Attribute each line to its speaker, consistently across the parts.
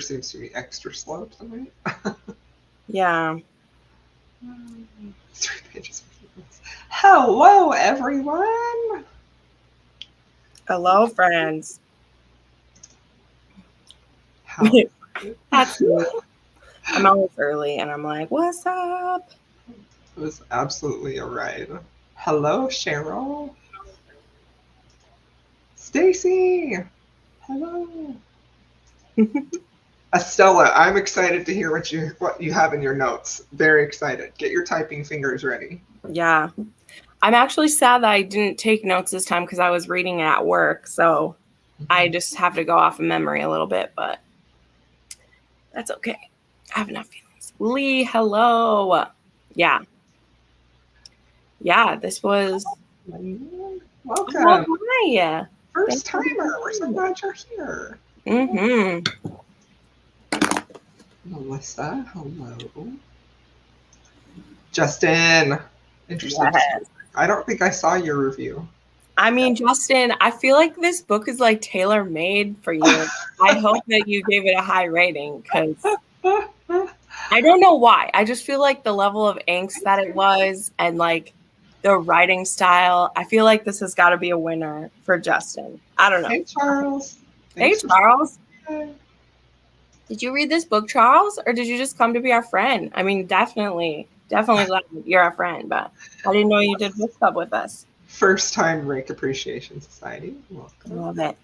Speaker 1: seems to be extra slow tonight.
Speaker 2: Yeah.
Speaker 1: 3 pages. Hello, everyone.
Speaker 2: Hello, friends.
Speaker 1: How
Speaker 2: That's me. I'm always early, and I'm like, "What's up?"
Speaker 1: It was absolutely a ride. Hello, Cheryl. Stacy. Hello. Estella, I'm excited to hear what you have in your notes. Very excited. Get your typing fingers ready.
Speaker 2: Yeah. I'm actually sad that I didn't take notes this time because I was reading it at work, so I just have to go off of memory a little bit, but that's okay. I have enough feelings. Lee, hello. Yeah. Yeah, this was...
Speaker 1: Welcome.
Speaker 2: Oh, hi.
Speaker 1: First timer. We're so glad you're here.
Speaker 2: Mm-hmm.
Speaker 1: Melissa, hello. Justin, interesting.
Speaker 2: Yes.
Speaker 1: I don't think I saw your review.
Speaker 2: I mean, Justin, I feel like this book is like tailor-made for you. I hope that you gave it a high rating because I don't know why. I just feel like the level of angst that it was and like the writing style, I feel like this has got to be a winner for Justin. I don't know.
Speaker 1: Hey, Charles.
Speaker 2: Hey, Charles. Did you read this book, Charles, or did you just come to be our friend? I mean, definitely glad you're our friend, but I didn't know you did book club with us.
Speaker 1: First time Rake Appreciation Society. Welcome.
Speaker 2: Love it.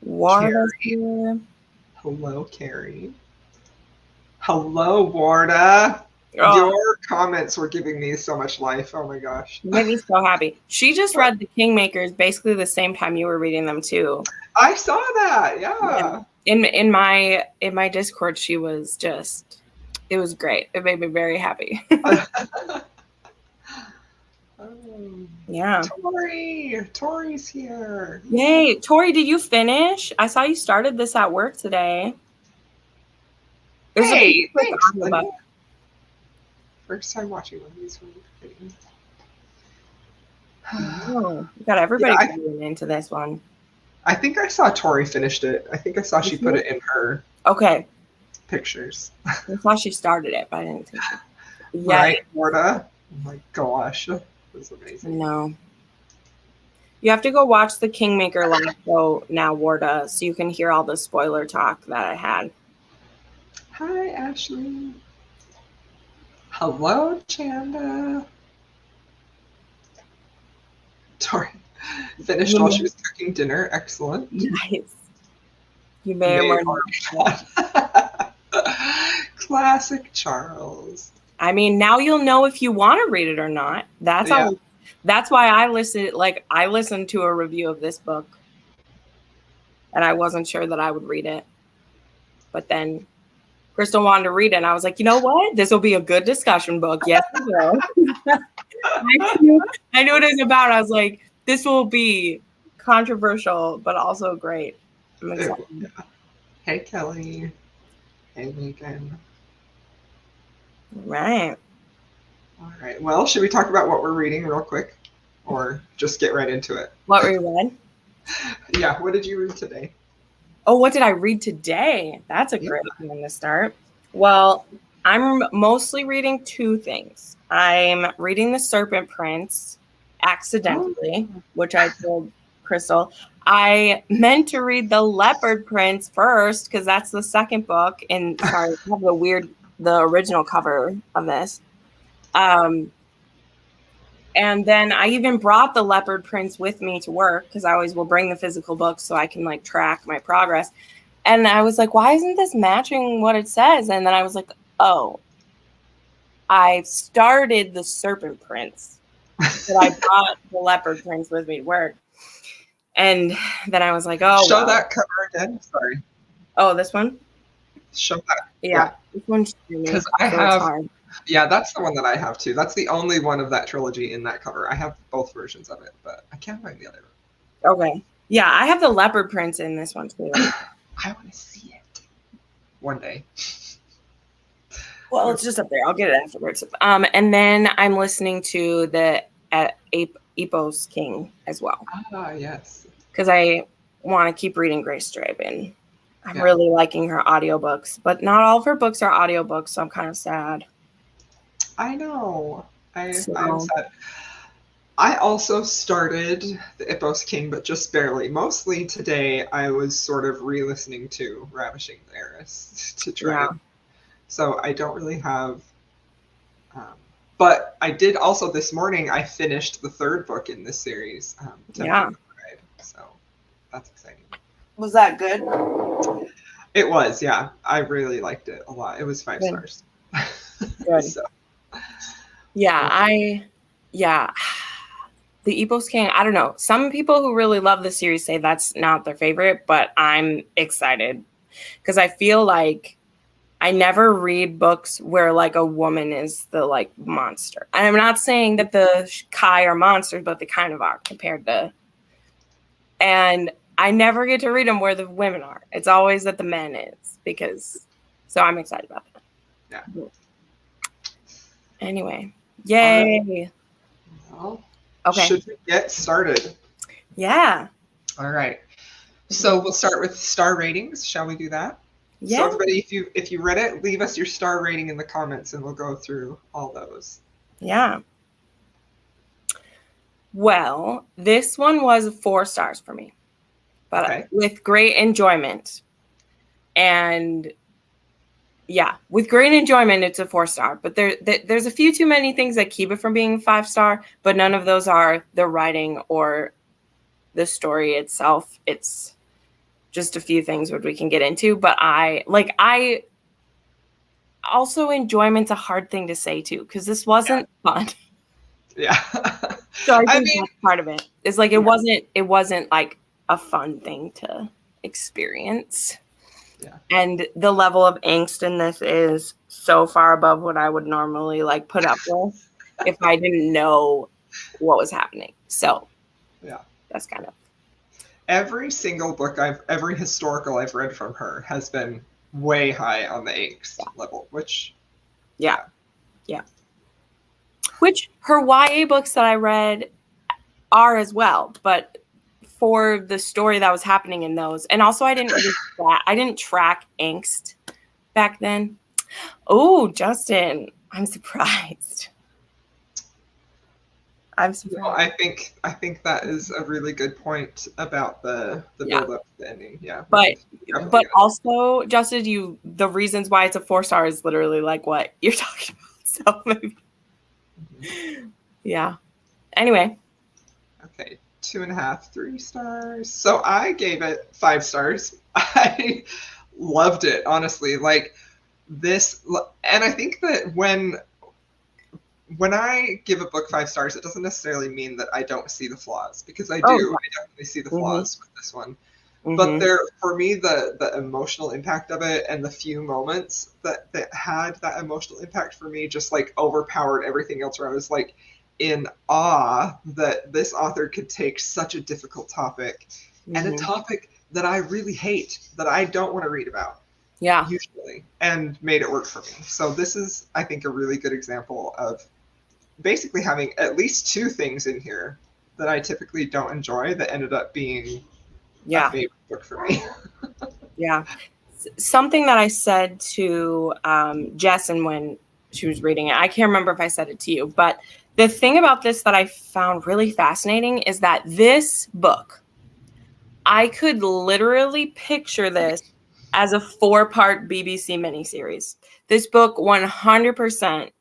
Speaker 2: Warda's here.
Speaker 1: Hello, Carrie. Hello, Warda. Oh. Your comments were giving me so much life. Oh my gosh.
Speaker 2: You made me so happy. She just read The Kingmakers basically the same time you were reading them too.
Speaker 1: I saw that. Yeah.
Speaker 2: In my Discord, she was just, it was great. It made me very happy. Yeah.
Speaker 1: Tori's here.
Speaker 2: Yay. Tori, did you finish? I saw you started this at work today.
Speaker 1: Hey, thanks. First time watching one of these.
Speaker 2: Oh, you got everybody going into this one.
Speaker 1: I think I saw Tori finished it. I think I saw she put it in her pictures.
Speaker 2: I thought she started it, but I didn't think so.
Speaker 1: Yeah. Right, Warda? Oh my gosh. That was amazing.
Speaker 2: No. You have to go watch the Kingmaker live show now, Warda, so you can hear all the spoiler talk that I had.
Speaker 1: Hi, Ashley. Hello, Chanda. Tori finished while she was cooking dinner. Excellent.
Speaker 2: Nice. You may or not.
Speaker 1: Classic Charles.
Speaker 2: I mean, now you'll know if you want to read it or not. That's why I listened to a review of this book, and I wasn't sure that I would read it. But then Crystal wanted to read it, and I was like, you know what? This will be a good discussion book. Yes, it will. I knew what it was about. I was like, this will be controversial, but also great. I'm excited.
Speaker 1: Hey, Kelly. Hey, Megan.
Speaker 2: Right.
Speaker 1: All right. Well, should we talk about what we're reading real quick, or just get right into it?
Speaker 2: What we read?
Speaker 1: Yeah. What did you read today?
Speaker 2: Oh, what did I read today? That's a great one to start. Well, I'm mostly reading two things. I'm reading The Serpent Prince accidentally, which I told Crystal. I meant to read The Leopard Prince first because that's the second book. And sorry, I have the original cover of this. And then I even brought The Leopard Prince with me to work because I always will bring the physical book so I can like track my progress. And I was like, why isn't this matching what it says? And then I was like, oh, I started The Serpent Prince, but I brought The Leopard Prince with me to work. And then I was like, oh.
Speaker 1: Show that cover again. Sorry.
Speaker 2: Oh, this one?
Speaker 1: Show that.
Speaker 2: Yeah. This one's
Speaker 1: because I have. Yeah, that's the one that I have too. That's the only one of that trilogy in that cover. I have both versions of it, but I can't find the other one.
Speaker 2: Okay. Yeah, I have The Leopard Prince in this one too.
Speaker 1: I want to see it one day.
Speaker 2: Well, it's just up there. I'll get it afterwards. And then I'm listening to the Epos King as well.
Speaker 1: Ah, yes.
Speaker 2: Because I want to keep reading Grace Draven. I'm really liking her audiobooks, but not all of her books are audiobooks, so I'm kind of sad.
Speaker 1: I know. I'm sad. I also started the Ipos King, but just barely. Mostly today, I was sort of re-listening to Ravishing the Heiress to try. So I don't really have. But I did also this morning. I finished the third book in this series, Tempting the Bride. So that's exciting.
Speaker 2: Was that good?
Speaker 1: It was, yeah. I really liked it a lot. It was 5 stars.
Speaker 2: Good. So. Yeah, The Epos King, I don't know. Some people who really love the series say that's not their favorite, but I'm excited because I feel like I never read books where like a woman is the like monster. And I'm not saying that the Kai are monsters, but they kind of are compared to. And I never get to read them where the women are. It's always that the men is so I'm excited about that.
Speaker 1: Yeah.
Speaker 2: Anyway, yay.
Speaker 1: Well, okay. Should we get started?
Speaker 2: Yeah.
Speaker 1: All right. So we'll start with star ratings. Shall we do that? Yeah. So everybody, if you read it, leave us your star rating in the comments and we'll go through all those.
Speaker 2: Yeah. Well, this one was 4 stars for me, but with great enjoyment. And yeah, with great enjoyment, it's a 4-star. But there's a few too many things that keep it from being 5-star, but none of those are the writing or the story itself. It's just a few things which we can get into. But I also enjoyment's a hard thing to say too, because this wasn't fun.
Speaker 1: Yeah.
Speaker 2: So I think that's part of it. It's like it wasn't like a fun thing to experience. Yeah. And the level of angst in this is so far above what I would normally like put up with if I didn't know what was happening. So
Speaker 1: yeah,
Speaker 2: that's kind of
Speaker 1: every single book every historical I've read from her has been way high on the angst level, which
Speaker 2: yeah. Which her YA books that I read are as well, but for the story that was happening in those. And also I didn't track angst back then. Oh, Justin, I'm surprised.
Speaker 1: Well, I think that is a really good point about the build up to the ending. Yeah.
Speaker 2: But also, Justin, the reasons why it's a 4-star is literally like what you're talking about. So maybe. Yeah. Anyway.
Speaker 1: Okay. 2.5, 3 stars. So I gave it 5 stars. I loved it, honestly. Like this, and I think that when I give a book 5 stars, it doesn't necessarily mean that I don't see the flaws, because I do. I definitely see the flaws with this one. But for me, the emotional impact of it and the few moments that had that emotional impact for me just like overpowered everything else, where I was like in awe that this author could take such a difficult topic and a topic that I really hate, that I don't want to read about.
Speaker 2: Yeah.
Speaker 1: Usually, and made it work for me. So this is, I think, a really good example of basically having at least 2 things in here that I typically don't enjoy that ended up being a favorite book for me.
Speaker 2: Yeah. Something that I said to Jessen when she was reading it, I can't remember if I said it to you, but the thing about this that I found really fascinating is that this book, I could literally picture this as a 4-part BBC miniseries. This book 100%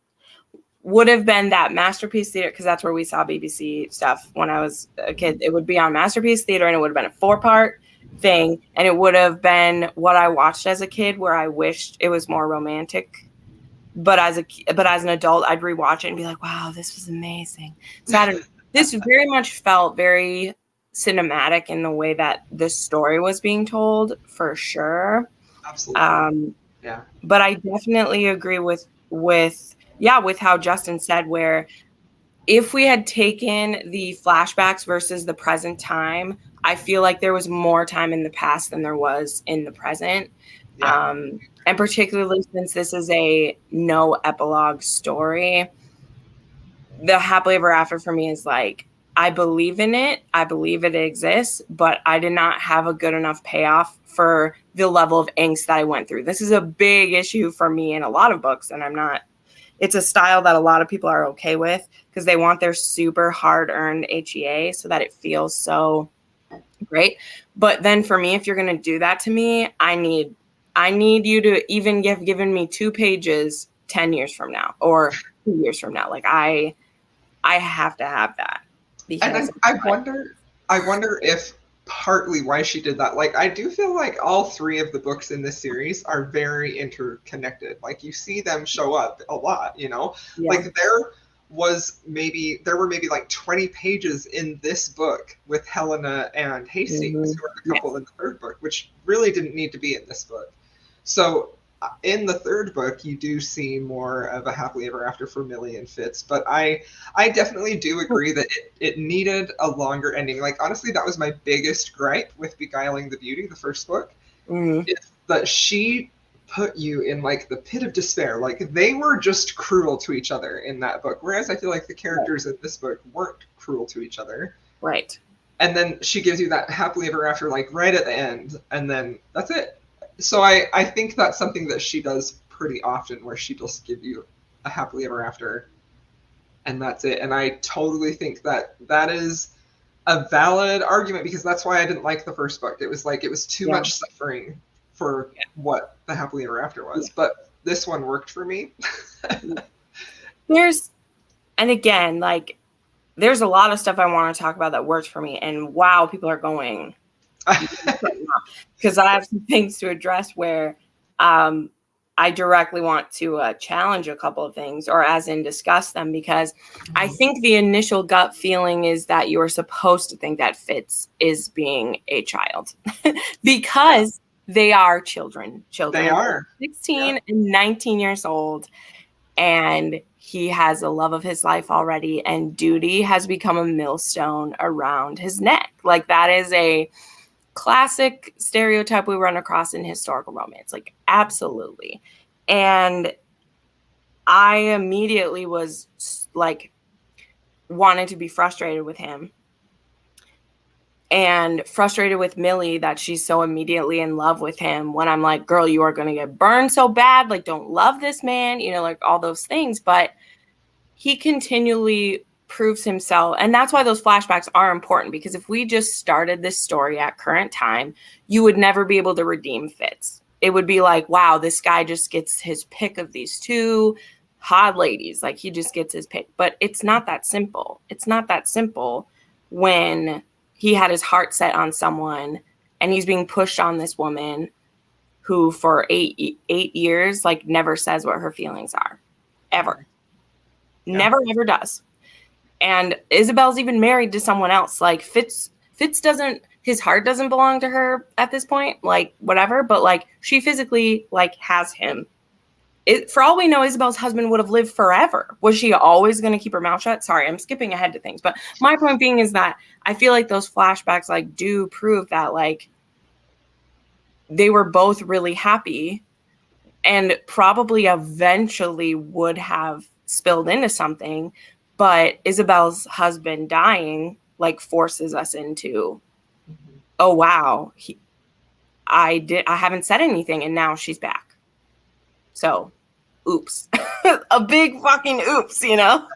Speaker 2: would have been that Masterpiece Theater, because that's where we saw BBC stuff when I was a kid. It would be on Masterpiece Theater, and it would have been a 4-part thing, and it would have been what I watched as a kid, where I wished it was more romantic. But as an adult, I'd rewatch it and be like, "Wow, this was amazing." So this very much felt very cinematic in the way that the story was being told, for sure.
Speaker 1: Absolutely. Yeah.
Speaker 2: But I definitely agree with how Justin said, where if we had taken the flashbacks versus the present time, I feel like there was more time in the past than there was in the present. Yeah. And particularly since this is a no epilogue story, the happily ever after for me is like, I believe in it. I believe it exists, but I did not have a good enough payoff for the level of angst that I went through. This is a big issue for me in a lot of books, and it's a style that a lot of people are okay with because they want their super hard-earned HEA so that it feels so great. But then for me, if you're going to do that to me, I need you to even given me 2 pages 10 years from now or 2 years from now. Like I have to have that.
Speaker 1: And I wonder if partly why she did that. Like, I do feel like all 3 of the books in this series are very interconnected. Like, you see them show up a lot, you know? Yeah. Like, there were maybe like 20 pages in this book with Helena and Hastings, who are the couple in the 3rd book, which really didn't need to be in this book. So in the 3rd book, you do see more of a happily ever after for Millie and Fitz, but I definitely do agree that it needed a longer ending. Like, honestly, that was my biggest gripe with Beguiling the Beauty, the 1st book, is that she put you in like the pit of despair. Like, they were just cruel to each other in that book, whereas I feel like the characters in this book weren't cruel to each other.
Speaker 2: Right.
Speaker 1: And then she gives you that happily ever after, like, right at the end, and then that's it. So I think that's something that she does pretty often, where she just give you a happily ever after, and that's it. And I totally think that that is a valid argument, because that's why I didn't like the 1st book. It was like, it was too much suffering for what the happily ever after was. But this one worked for me.
Speaker 2: And again, like, there's a lot of stuff I want to talk about that worked for me, and wow, people are going because I have some things to address where I directly want to challenge a couple of things, or as in discuss them, because I think the initial gut feeling is that you're supposed to think that Fitz is being a child because they are children. They are 16 and 19 years old, and he has the love of his life already, and duty has become a millstone around his neck. Like, that is a classic stereotype we run across in historical romance. Like, absolutely. And I immediately was like, wanted to be frustrated with him, and frustrated with Millie that she's so immediately in love with him, when I'm like, girl, you are going to get burned so bad. Like, don't love this man, you know, like all those things. But he continually proves himself. And that's why those flashbacks are important, because if we just started this story at current time, you would never be able to redeem Fitz. It would be like, wow, this guy just gets his pick of these 2 hot ladies. Like, he just gets his pick. But it's not that simple. It's not that simple when he had his heart set on someone and he's being pushed on this woman who for 8 years, like, never says what her feelings are. Ever. Never, ever does. And Isabel's even married to someone else. Like, Fitz doesn't, his heart doesn't belong to her at this point, like, whatever, but like, she physically, like, has him. For all we know, Isabel's husband would have lived forever. Was she always going to keep her mouth shut? Sorry, I'm skipping ahead to things, but my point being is that I feel like those flashbacks, like, do prove that, like, they were both really happy and probably eventually would have spilled into something. But Isabel's husband dying, like, forces us into, oh, wow, I haven't said anything, and now she's back. So, oops. A big fucking oops, you know?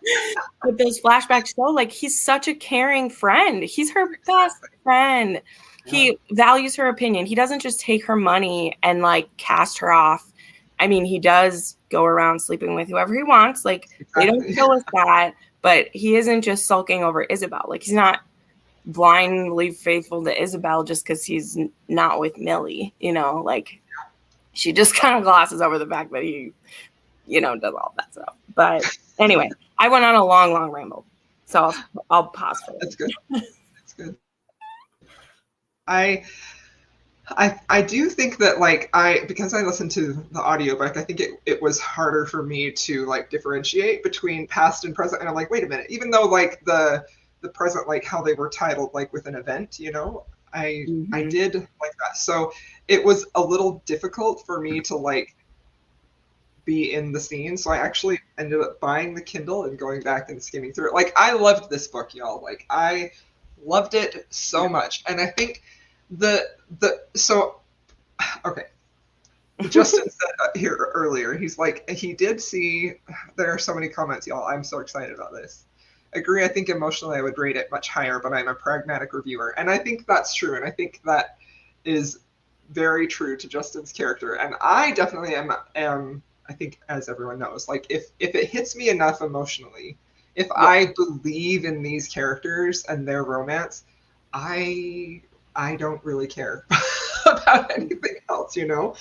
Speaker 2: But those flashbacks show, like, he's such a caring friend. He's her best friend. He values her opinion. He doesn't just take her money and, like, cast her off. I mean, he does go around sleeping with whoever he wants. Like, they don't show us that. But he isn't just sulking over Isabel. Like, he's not blindly faithful to Isabel just because he's not with Millie, you know? Like, she just kind of glosses over the fact that he, you know, does all that stuff. But anyway, I went on a long, long ramble. So I'll pause for that.
Speaker 1: That's good. That's good. I do think that, like, because I listened to the audiobook, I think it was harder for me to, like, differentiate between past and present. And I'm like, wait a minute, even though, like, the present, like, how they were titled, like, with an event, you know, I did like that. So it was a little difficult for me to, like, be in the scene. So I actually ended up buying the Kindle and going back and skimming through it. Like, I loved this book, y'all. Like, I loved it so much. And I think so Okay. Justin said here earlier, he's like, he did see, there are so many comments, y'all. I'm so excited about this. Agree, I think emotionally I would rate it much higher, but I'm a pragmatic reviewer. And I think that's true. And I think that is very true to Justin's character. And I definitely am I think, as everyone knows, like if it hits me enough emotionally, if I believe in these characters and their romance, I don't really care about anything else, you know?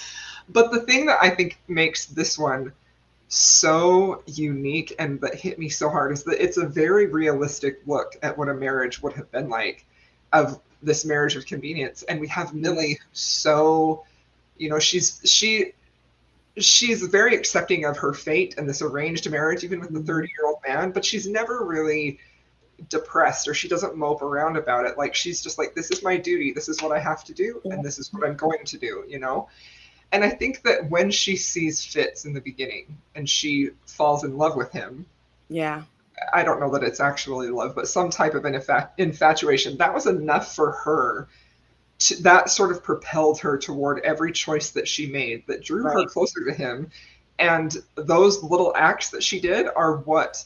Speaker 1: But the thing that I think makes this one so unique and that hit me so hard is that it's a very realistic look at what a marriage would have been like, of this marriage of convenience. And we have Millie, so, you know, she's very accepting of her fate and this arranged marriage, even with the 30-year-old man, but she's never really depressed, or she doesn't mope around about it. Like, she's just like, this is my duty, this is what I have to do, and this is what I'm going to do, you know? And I think that when she sees Fitz in the beginning and she falls in love with him, I don't know that it's actually love, but some type of an infatuation, that was enough for her. That sort of propelled her toward every choice that she made, that drew her closer to him. And those little acts that she did are what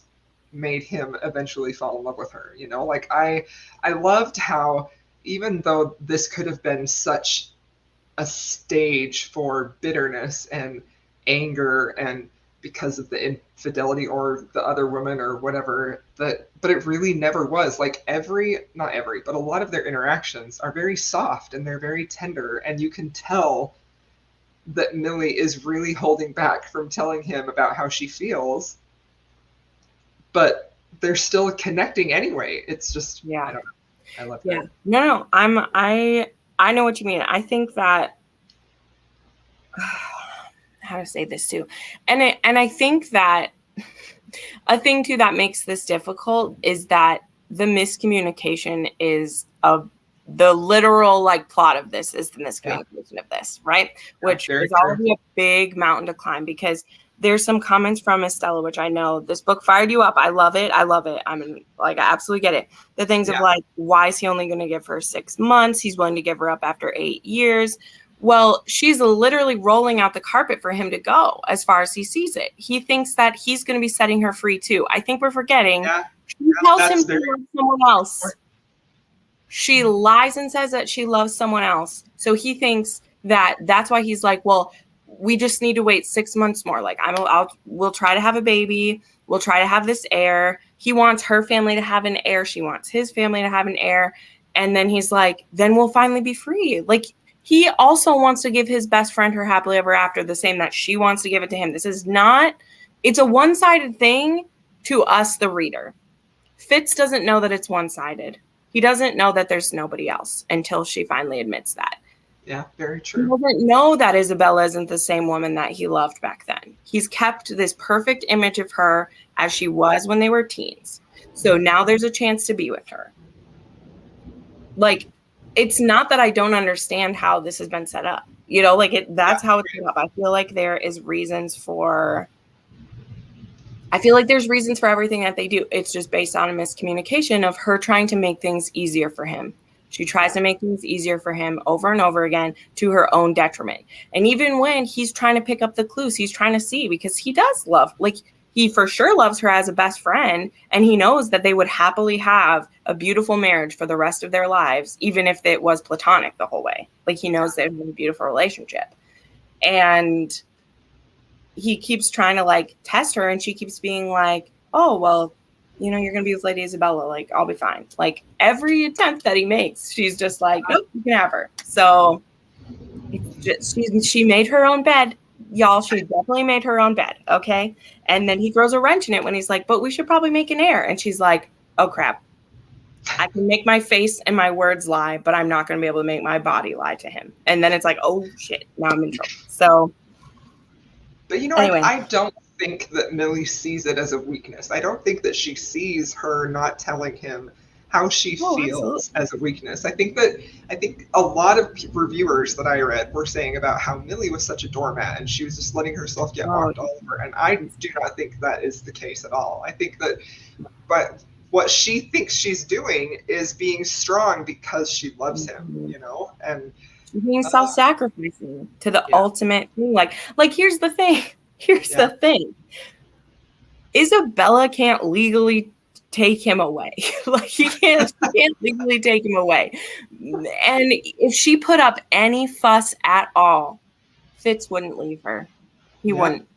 Speaker 1: made him eventually fall in love with her. You know, like I loved how, even though this could have been such a stage for bitterness and anger, and because of the infidelity or the other woman or whatever, but it really never was. Like, not every, but a lot of their interactions are very soft and they're very tender, and you can tell that Millie is really holding back from telling him about how she feels, but they're still connecting anyway. It's just, I don't know. I love that.
Speaker 2: No, I know what you mean. I think that how to say this too, and I think that a thing too that makes this difficult is that the miscommunication is the literal like plot of this is the miscommunication of this, right? Which is already a big mountain to climb, because there's some comments from Estella, which I know this book fired you up. I love it. I mean, like, I absolutely get it. The things of like, why is he only going to give her 6 months? He's willing to give her up after 8 years. Well, she's literally rolling out the carpet for him to go as far as he sees it. He thinks that he's going to be setting her free too. I think we're forgetting. She tells him to love someone else. She lies and says that she loves someone else. So he thinks that that's why he's like, well, we just need to wait 6 months more. Like, we'll try to have a baby. We'll try to have this heir. He wants her family to have an heir. She wants his family to have an heir. And then he's like, then we'll finally be free. Like, he also wants to give his best friend her happily ever after, the same that she wants to give it to him. This is not, it's a one-sided thing to us, the reader. Fitz doesn't know that it's one-sided. He doesn't know that there's nobody else until she finally admits that.
Speaker 1: Yeah, very true.
Speaker 2: He doesn't know that Isabella isn't the same woman that he loved back then. He's kept this perfect image of her as she was when they were teens. So now there's a chance to be with her. Like, it's not that I don't understand how this has been set up. You know, like, that's how it's set up. I feel like there's reasons for everything that they do. It's just based on a miscommunication of her trying to make things easier for him. She tries to make things easier for him over and over again to her own detriment. And even when he's trying to pick up the clues, he's trying to see, because he does love, like, he for sure loves her as a best friend. And he knows that they would happily have a beautiful marriage for the rest of their lives, even if it was platonic the whole way. Like, he knows they're in a beautiful relationship. And he keeps trying to, like, test her. And she keeps being like, oh, well, you know, you're going to be with Lady Isabella. Like, I'll be fine. Like, every attempt that he makes, she's just like, nope, you can have her. So she made her own bed. Y'all, she definitely made her own bed. Okay. And then he throws a wrench in it when he's like, but we should probably make an heir. And she's like, oh, crap. I can make my face and my words lie, but I'm not going to be able to make my body lie to him. And then it's like, oh, shit. Now I'm in trouble. So.
Speaker 1: But, you know, anyway. I don't think that Millie sees it as a weakness. I don't think that she sees her not telling him how she feels as a weakness. I think a lot of reviewers that I read were saying about how Millie was such a doormat and she was just letting herself get walked all over. And I do not think that is the case at all. I think that, but what she thinks she's doing is being strong because she loves him, you know, and
Speaker 2: She's being self-sacrificing to the
Speaker 1: Yeah.
Speaker 2: ultimate thing. Like here's the thing. Here's
Speaker 1: Yeah.
Speaker 2: the thing. Isabella can't legally take him away. Like she can't legally take him away. And if she put up any fuss at all, Fitz wouldn't leave her. He wouldn't.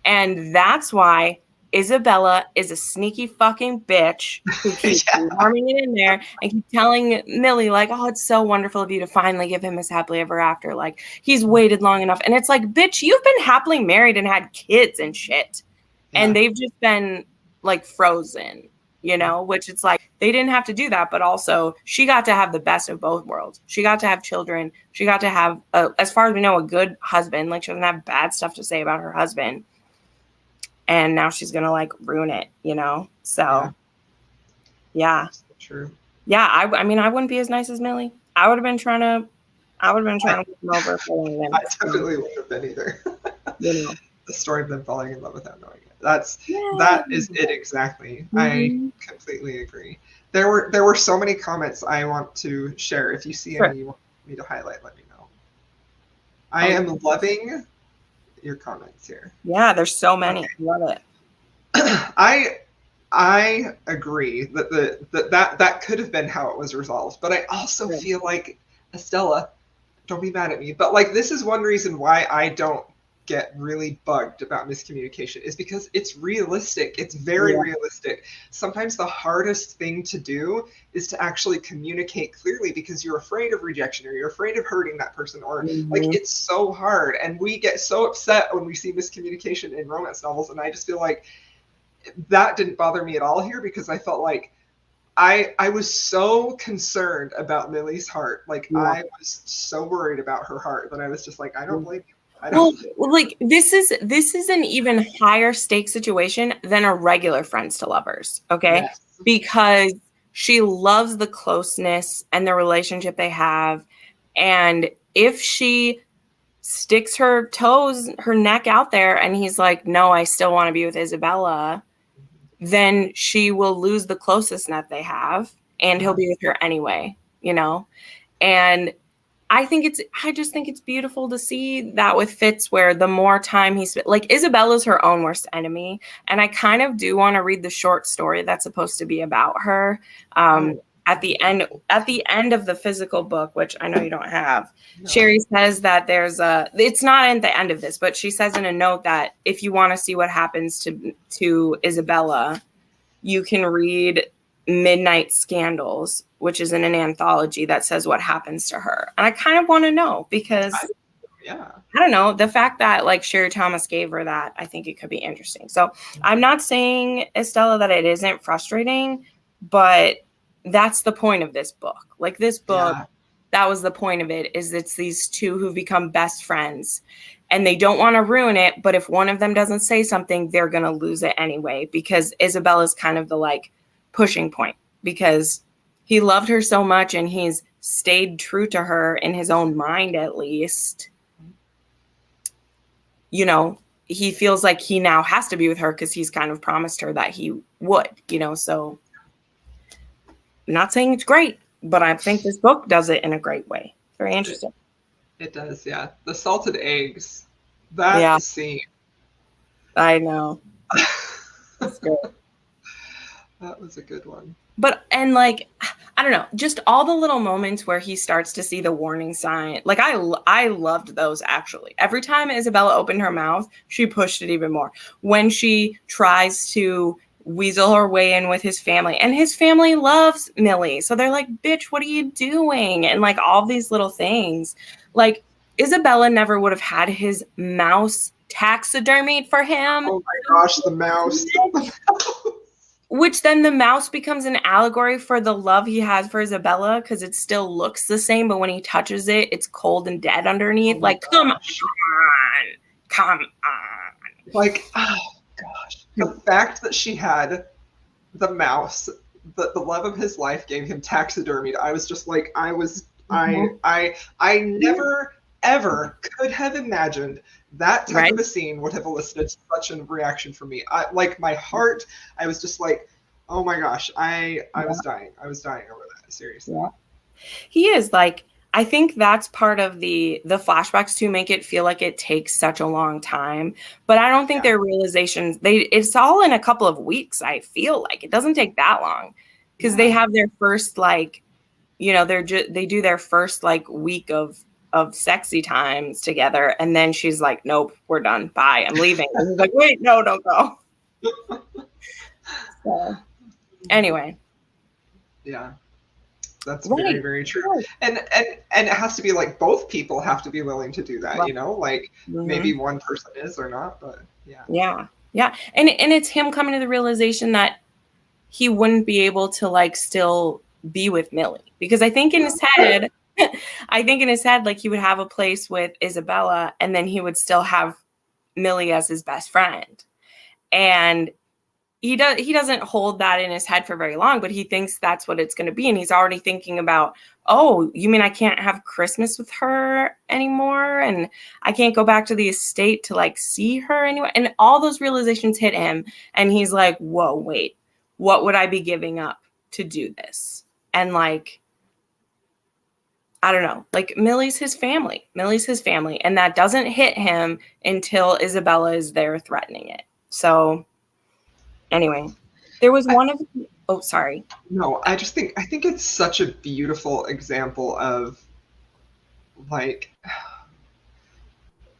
Speaker 2: And that's why Isabella is a sneaky fucking bitch who keeps warming it in there and keep telling Millie, like, oh, it's so wonderful of you to finally give him his happily ever after. Like, he's waited long enough. And it's like, bitch, you've been happily married and had kids and shit. Yeah. And they've just been like frozen, you know, which it's like they didn't have to do that. But also she got to have the best of both worlds. She got to have children. She got to have, as far as we know, a good husband. Like she doesn't have bad stuff to say about her husband. And now she's going to like ruin it, you know? So, yeah.
Speaker 1: True.
Speaker 2: Yeah. I mean, I wouldn't be as nice as Millie. I would have been trying to win them over for them.
Speaker 1: I definitely wouldn't have been either.
Speaker 2: You know.
Speaker 1: The story of them falling in love without knowing it. That is it exactly. Mm-hmm. I completely agree. There were so many comments I want to share. If you see any you want me to highlight, let me know. I am loving your comments here.
Speaker 2: Yeah, there's so many. Okay. Love it.
Speaker 1: I agree that could have been how it was resolved, but I also feel like Estella, don't be mad at me, but like this is one reason why I don't get really bugged about miscommunication is because it's realistic. It's very realistic. Sometimes the hardest thing to do is to actually communicate clearly because you're afraid of rejection or you're afraid of hurting that person or like it's so hard. And we get so upset when we see miscommunication in romance novels. And I just feel like that didn't bother me at all here because I felt like I was so concerned about Millie's heart. Like I was so worried about her heart that I was just like, I don't blame you.
Speaker 2: Well, like this is an even higher stake situation than a regular friends to lovers, okay? Yes. Because she loves the closeness and the relationship they have. And if she sticks her neck out there and he's like, no, I still want to be with Isabella, then she will lose the closeness that they have and he'll be with her anyway, you know? And I just think it's beautiful to see that with Fitz, where the more time he spent, like Isabella's her own worst enemy. And I kind of do want to read the short story that's supposed to be about her at the end of the physical book, which I know you don't have. No. Sherry says that it's not at the end of this, but she says in a note that if you want to see what happens to Isabella, you can read Midnight Scandals, which is in an anthology that says what happens to her. And I kind of want to know because I don't know, the fact that like Sherry Thomas gave her that, I think it could be interesting. So I'm not saying, Estella, that it isn't frustrating, but that's the point of this book. Like this book, that was the point of it, is it's these two who've become best friends and they don't want to ruin it. But if one of them doesn't say something, they're going to lose it anyway, because Isabella's kind of the like pushing point because he loved her so much and he's stayed true to her in his own mind, at least. You know, he feels like he now has to be with her because he's kind of promised her that he would, you know, so I'm not saying it's great, but I think this book does it in a great way. Very interesting.
Speaker 1: It does, yeah. The salted eggs, that scene.
Speaker 2: I know. That's good.
Speaker 1: That was a good one.
Speaker 2: But, and like, I don't know, just all the little moments where he starts to see the warning sign. Like, I loved those, actually. Every time Isabella opened her mouth, she pushed it even more. When she tries to weasel her way in with his family, and his family loves Millie. So they're like, bitch, what are you doing? And like all these little things. Like, Isabella never would have had his mouse taxidermied for him.
Speaker 1: Oh my gosh, the mouse.
Speaker 2: Which then the mouse becomes an allegory for the love he has for Isabella, because it still looks the same, but when he touches it, it's cold and dead underneath. Oh like, come on.
Speaker 1: Like, oh gosh. The fact that she had the mouse, the love of his life gave him taxidermied. I was just like, I never, ever could have imagined that type of a scene would have elicited such a reaction from me. Like my heart, I was just like, oh my gosh, I was dying. I was dying over that, seriously.
Speaker 2: Yeah. He is like, I think that's part of the flashbacks to make it feel like it takes such a long time. But I don't think
Speaker 1: Yeah.
Speaker 2: their realizations, it's all in a couple of weeks, I feel like. It doesn't take that long because they
Speaker 1: Yeah.
Speaker 2: have their first like, they do their first like week of sexy times together, and then she's like, "Nope, we're done. Bye. I'm leaving." And he's like, "Wait, no, don't go." So, anyway.
Speaker 1: Yeah. That's very,
Speaker 2: Right.
Speaker 1: very true.
Speaker 2: Right.
Speaker 1: And it has to be like both people have to be willing to do that,
Speaker 2: Right.
Speaker 1: you know? Like maybe
Speaker 2: Mhm.
Speaker 1: one person is or not, but yeah.
Speaker 2: Yeah. Yeah. And it's him coming to the realization that he wouldn't be able to like still be with Millie, because I think in his head, I think in his head, like he would have a place with Isabella and then he would still have Millie as his best friend. And he doesn't hold that in his head for very long, but he thinks that's what it's going to be. And he's already thinking about, oh, you mean I can't have Christmas with her anymore? And I can't go back to the estate to like see her anyway. And all those realizations hit him. And he's like, whoa, wait, what would I be giving up to do this? And like, I don't know, like Millie's his family. Millie's his family. And that doesn't hit him until Isabella is there threatening it. So anyway, there was
Speaker 1: I,
Speaker 2: one of, oh, sorry.
Speaker 1: no, I think it's such a beautiful example of like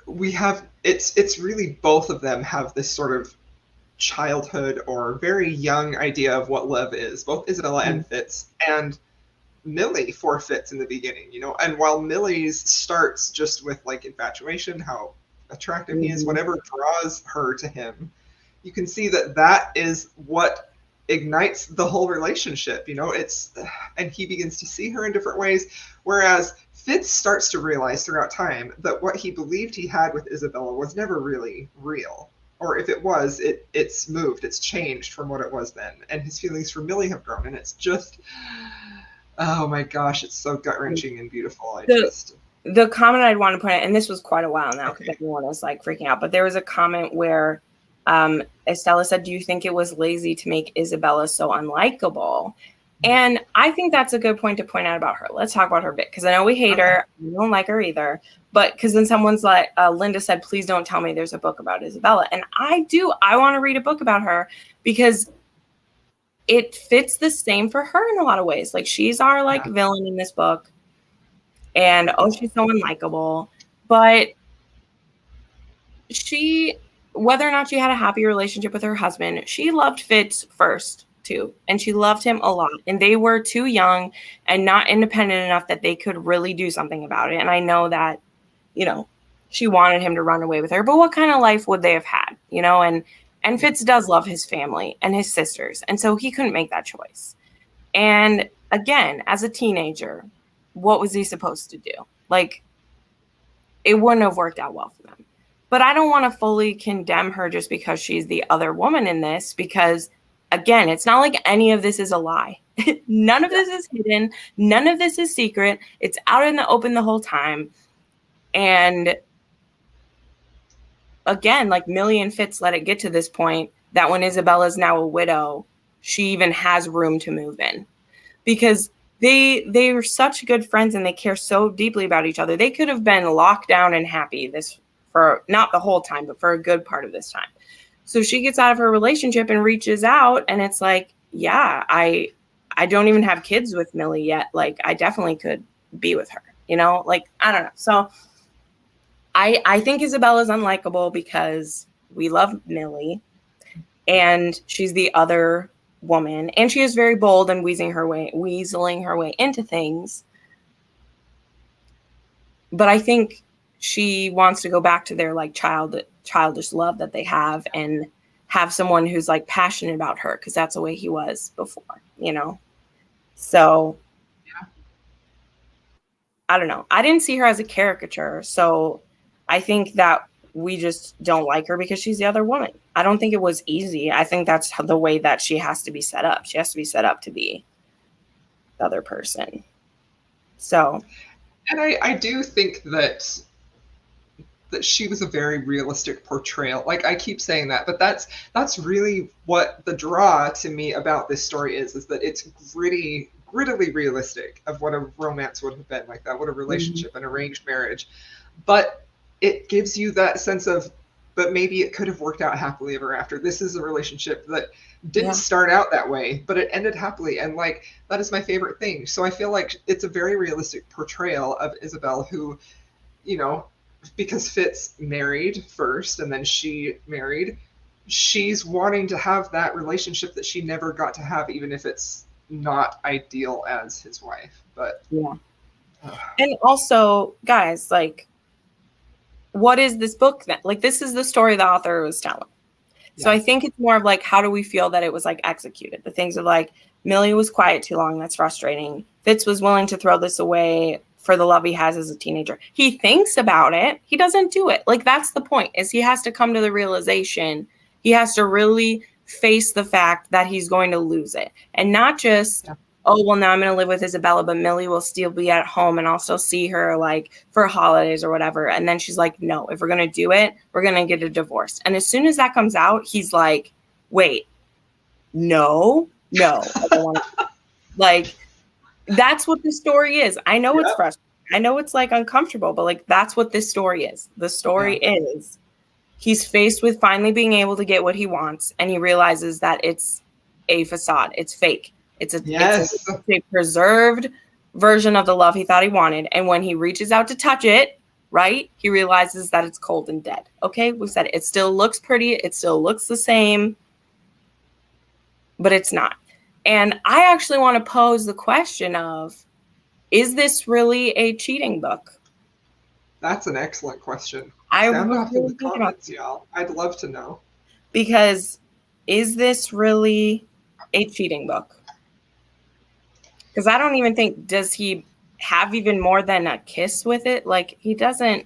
Speaker 1: we have it's really both of them have this sort of childhood or very young idea of what love is, both Isabella and Fitz. And Millie forfeits in the beginning, you know, and while Millie's starts just with like infatuation, how attractive he is, whatever draws her to him, you can see that that is what ignites the whole relationship, you know. It's and he begins to see her in different ways, whereas Fitz starts to realize throughout time that what he believed he had with Isabella was never really real, or if it was, it's moved, it's changed from what it was then, and his feelings for Millie have grown, and it's just, oh my gosh, it's so gut wrenching and beautiful.
Speaker 2: The comment I'd want to put in, and this was quite a while now because
Speaker 1: Okay.
Speaker 2: everyone was like freaking out, but there was a comment where Estella said, "Do you think it was lazy to make Isabella so unlikable?" And I think that's a good point to point out about her. Let's talk about her a bit, because I know we hate her. We don't like her either. But because then someone's like, Linda said, "Please don't tell me there's a book about Isabella." And I do. I want to read a book about her because it fits the same for her in a lot of ways. Like she's our like villain in this book. And oh, she's so unlikable. But she, whether or not she had a happy relationship with her husband, she loved Fitz first too. And she loved him a lot. And they were too young and not independent enough that they could really do something about it. And I know that, you know, she wanted him to run away with her, but what kind of life would they have had? You know, and Fitz does love his family and his sisters. And so he couldn't make that choice. And again, as a teenager, what was he supposed to do? Like, it wouldn't have worked out well for them. But I don't want to fully condemn her just because she's the other woman in this, because again, it's not like any of this is a lie. None of this is hidden. None of this is secret. It's out in the open the whole time. And again, like Millie and Fitz let it get to this point that when Isabella's now a widow, she even has room to move in, because they are such good friends and they care so deeply about each other. They could have been locked down and happy this for not the whole time, but for a good part of this time. So she gets out of her relationship and reaches out, and it's like, yeah, I don't even have kids with Millie yet. Like I definitely could be with her, you know, like, I don't know. So I think Isabella's unlikable because we love Millie and she's the other woman, and she is very bold and weaseling her way into things. But I think she wants to go back to their like childish love that they have and have someone who's like passionate about her, because that's the way he was before, you know? So
Speaker 1: Yeah.
Speaker 2: I don't know. I didn't see her as a caricature. So I think that we just don't like her because she's the other woman. I don't think it was easy. I think that's the way that she has to be set up. She has to be set up to be the other person. So,
Speaker 1: And I do think that she was a very realistic portrayal. Like I keep saying that, but that's really what the draw to me about this story is that it's gritty, grittily realistic of what a romance would have been like that, what a
Speaker 2: Mhm.
Speaker 1: relationship, an arranged marriage. But it gives you that sense of, but maybe it could have worked out happily ever after. This is a relationship that didn't
Speaker 2: Yeah.
Speaker 1: start out that way, but it ended happily. And like, that is my favorite thing. So I feel like it's a very realistic portrayal of Isabel, who, you know, because Fitz married first and then she married, she's wanting to have that relationship that she never got to have, even if it's not ideal as his wife. But
Speaker 2: Yeah.
Speaker 1: uh,
Speaker 2: And also, guys, like, what is this book then? Like, this is the story the author was telling. So
Speaker 1: yeah,
Speaker 2: I think it's more of like, how do we feel that it was like executed? The things of like, Millie was quiet too long. That's frustrating. Fitz was willing to throw this away for the love he has as a teenager. He thinks about it. He doesn't do it. Like, that's the point, is he has to come to the realization. He has to really face the fact that he's going to lose it, and not just,
Speaker 1: yeah,
Speaker 2: oh, well, now I'm going to live with Isabella, but Millie will still be at home and I'll still see her like for holidays or whatever. And then she's like, no, if we're going to do it, we're going to get a divorce. And as soon as that comes out, he's like, wait, no, I don't want to. Like, that's what the story is. I know it's
Speaker 1: yeah,
Speaker 2: frustrating. I know it's like uncomfortable, but like, that's what this story is. The story
Speaker 1: yeah,
Speaker 2: is he's faced with finally being able to get what he wants, and he realizes that it's a facade. It's fake.
Speaker 1: yes,
Speaker 2: It's a preserved version of the love he thought he wanted. And when he reaches out to touch it, right, he realizes that it's cold and dead. Okay, we said it still looks pretty. It still looks the same, but it's not. And I actually want to pose the question of, is this really a cheating book?
Speaker 1: that's an excellent question.
Speaker 2: I
Speaker 1: Sound
Speaker 2: was
Speaker 1: off in the
Speaker 2: really thinking about,
Speaker 1: comments, y'all. I'd love to know.
Speaker 2: because is this really a cheating book? Because I don't even think, does he have even more than a kiss with it? Like, he doesn't,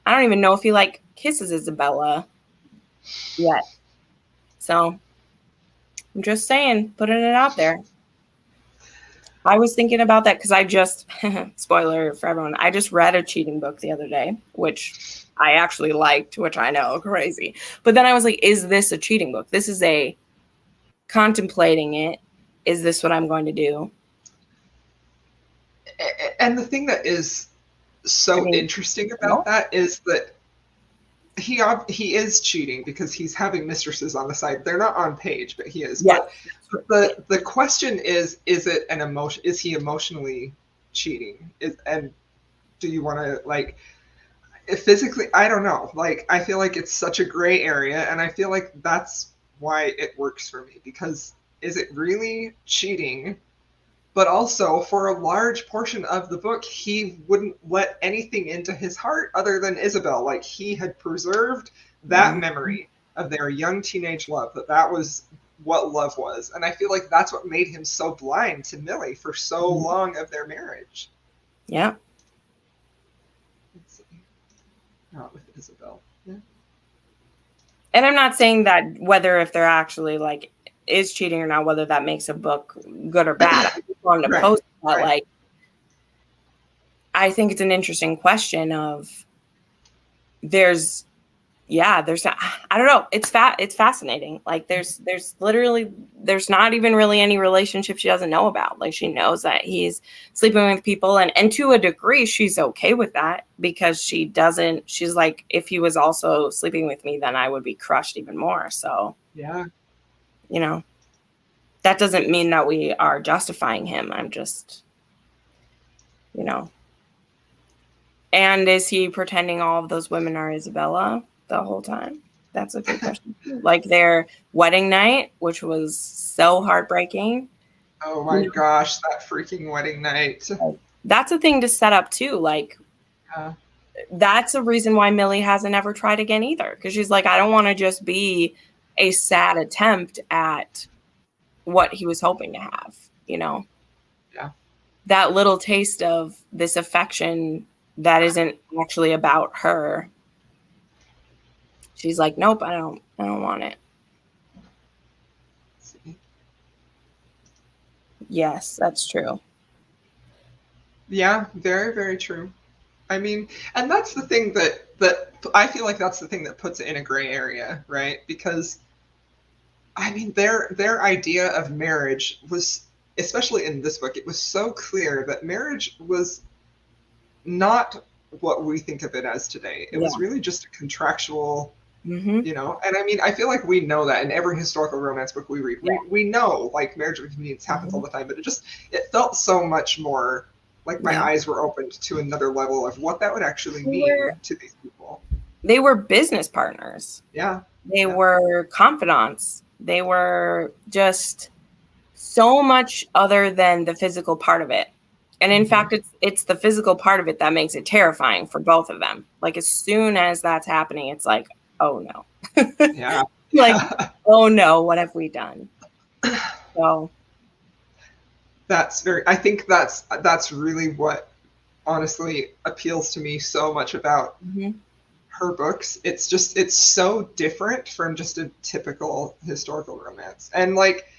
Speaker 2: I don't even know if he like kisses Isabella yet. So I'm just saying, putting it out there. I was thinking about that because I just, spoiler for everyone, I just read a cheating book the other day, which I actually liked, which I know, crazy. But then I was like, is this a cheating book? This is a contemplating it. Is this what I'm going to do?
Speaker 1: And the thing that is
Speaker 2: I
Speaker 1: so
Speaker 2: mean,
Speaker 1: interesting about
Speaker 2: no.
Speaker 1: that is that he is cheating because he's having mistresses on the side. They're not on page, but he is.
Speaker 2: Yes.
Speaker 1: But the question is it an emotion? Is he emotionally cheating? And do you want to like physically? I don't know. Like, I feel like it's such a gray area, and I feel like that's why it works for me, because is it really cheating? But also, for a large portion of the book, he wouldn't let anything into his heart other than Isabel. Like, he had preserved that
Speaker 2: Mhm.
Speaker 1: memory of their young teenage love, that was what love was. And I feel like that's what made him so blind to Millie for so long of their marriage.
Speaker 2: Yeah.
Speaker 1: Let's see. Not with Isabel. Yeah.
Speaker 2: And I'm not saying that whether if they're actually like is cheating or not, whether that makes a book good or bad. I just wanted to
Speaker 1: Right.
Speaker 2: post that,
Speaker 1: Right.
Speaker 2: like, I think it's an interesting question of, there's, there's, I don't know. It's fascinating. Like, there's literally, there's not even really any relationship she doesn't know about. Like, she knows that he's sleeping with people, and to a degree, she's okay with that, because she's like, if he was also sleeping with me, then I would be crushed even more. So,
Speaker 1: Yeah.
Speaker 2: you know, that doesn't mean that we are justifying him. I'm just, you know. And is he pretending all of those women are Isabella the whole time? That's a good question. Like, their wedding night, which was so heartbreaking.
Speaker 1: Oh
Speaker 2: You
Speaker 1: my gosh, that freaking wedding night.
Speaker 2: know, that's a thing to set up too. Like,
Speaker 1: Yeah.
Speaker 2: that's a reason why Millie hasn't ever tried again either. Because she's like, I don't want to just be a sad attempt at what he was hoping to have, you know?
Speaker 1: Yeah.
Speaker 2: That little taste of this affection that isn't actually about her. She's like, nope, I don't want it.
Speaker 1: Let's see.
Speaker 2: Yes, that's true.
Speaker 1: Yeah, very, very true. I mean, and that's the thing that I feel like that's the thing that puts it in a gray area, right? Because I mean, their idea of marriage was especially in this book, it was so clear that marriage was not what we think of it as today. It was really just a contractual, you know, and I mean, I feel like we know that in every historical romance book we read. We know like marriage of convenience happens all the time, but it felt so much more like my eyes were opened to another level of what that would actually mean to these people.
Speaker 2: They were business partners.
Speaker 1: Yeah.
Speaker 2: They were confidants. They were just so much other than the physical part of it. And in fact, it's the physical part of it that makes it terrifying for both of them. Like as soon as that's happening, it's like, oh no.
Speaker 1: Yeah.
Speaker 2: Like, oh no, what have we done? So
Speaker 1: I think that's really what honestly appeals to me so much about her books. It's so different from just a typical historical romance. And like,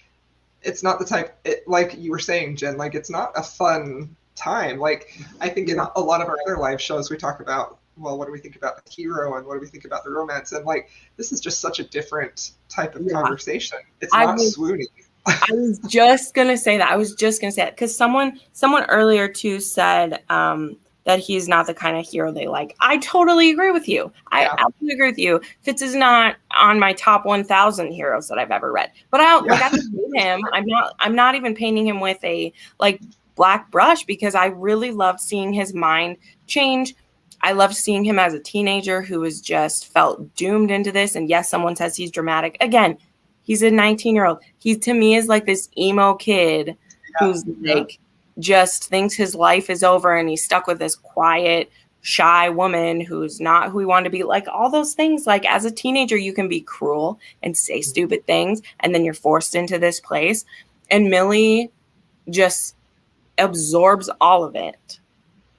Speaker 1: it's not the type, like you were saying, Jen, like it's not a fun time. Like I think in a lot of our other live shows, we talk about, well, what do we think about the hero and what do we think about the romance? And like, this is just such a different type of conversation. It's not swoony.
Speaker 2: I was just going to say that. I was just going to say it because someone earlier too said that he's not the kind of hero they like. I totally agree with you. I absolutely agree with you. Fitz is not on my top 1,000 heroes that I've ever read, but I don't hate him. I'm not even painting him with a like black brush because I really loved seeing his mind change. I loved seeing him as a teenager who was just felt doomed into this. And yes, someone says he's dramatic. Again, he's a 19-year-old. He, to me, is like this emo kid who's like just thinks his life is over and he's stuck with this quiet, shy woman who's not who he wanted to be. Like all those things, like as a teenager, you can be cruel and say stupid things. And then you're forced into this place. And Millie just absorbs all of it.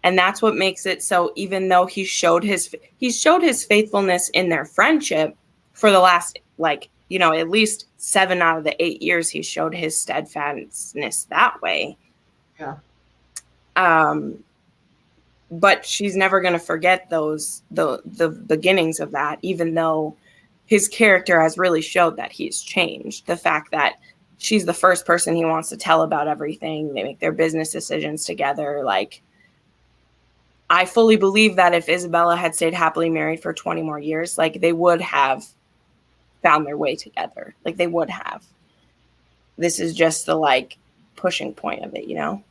Speaker 2: And that's what makes it so, even though he showed his faithfulness in their friendship for the last, like, you know, at least 7 out of the 8 years, he showed his steadfastness that way.
Speaker 1: Yeah.
Speaker 2: But she's never going to forget the beginnings of that, even though his character has really showed that he's changed. The fact that she's the first person he wants to tell about everything. They make their business decisions together. Like, I fully believe that if Isabella had stayed happily married for 20 more years, like they would have found their way together. Like they would have. This is just the like pushing point of it, you know?